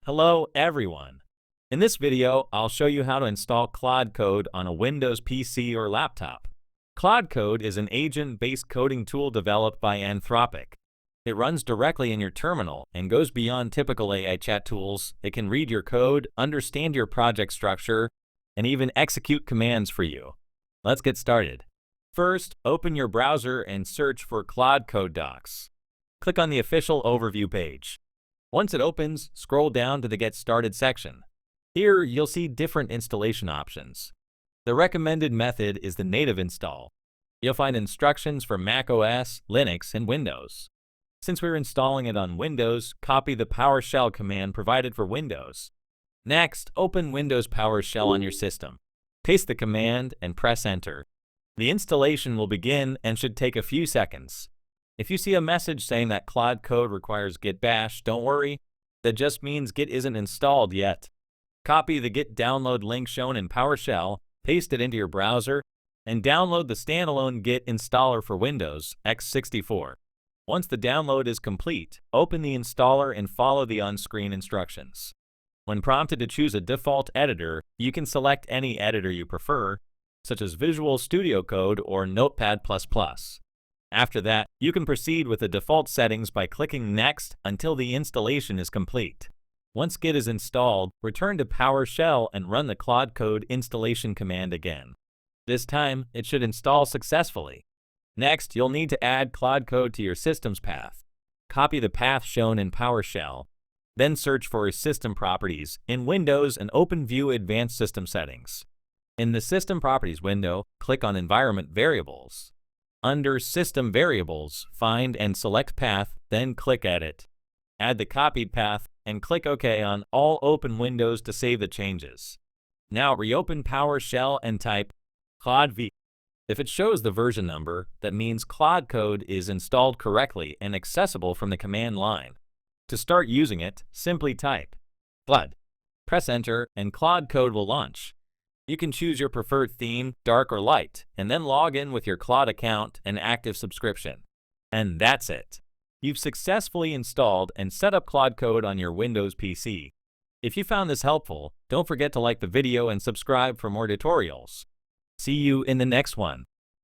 Hello everyone. In this video, I'll show you how to install Claude Code on a Windows PC or laptop. Claude Code is an agent-based coding tool developed by Anthropic. It runs directly in your terminal and goes beyond typical AI chat tools. It can read your code, understand your project structure, and even execute commands for you. Let's get started. First, open your browser and search for Claude Code docs. Click on the official overview page. Once it opens, scroll down to the Get Started section. Here, you'll see different installation options. The recommended method is the native install. You'll find instructions for Mac OS, Linux, and Windows. Since we're installing it on Windows, copy the PowerShell command provided for Windows. Next, open Windows PowerShell on your system. Paste the command and press Enter. The installation will begin and should take a few seconds. If you see a message saying that Claude Code requires git bash, don't worry. That just means Git isn't installed yet. Copy the Git download link shown in PowerShell, paste it into your browser, and download the standalone Git installer for Windows x64. Once the download is complete, open the installer and follow the on-screen instructions. When prompted to choose a default editor, you can select any editor you prefer, such as Visual Studio Code or Notepad++. After that, you can proceed with the default settings by clicking Next until the installation is complete. Once Git is installed, return to PowerShell and run the Claude Code installation command again. This time, it should install successfully. Next, you'll need to add Claude Code to your system's path. Copy the path shown in PowerShell. Then search for System Properties in Windows and open View Advanced System Settings. In the System Properties window, click on Environment Variables. Under System Variables, find and select Path, then click Edit. Add the copied path and click OK on all open windows to save the changes. Now reopen PowerShell and type Claude V. If it shows the version number, that means Claude Code is installed correctly and accessible from the command line. To start using it, simply type Claude. Press Enter and Claude Code will launch. You can choose your preferred theme, dark or light, and then log in with your Claude account and active subscription. And that's it. You've successfully installed and set up Claude Code on your Windows PC. If you found this helpful, don't forget to like the video and subscribe for more tutorials. See you in the next one.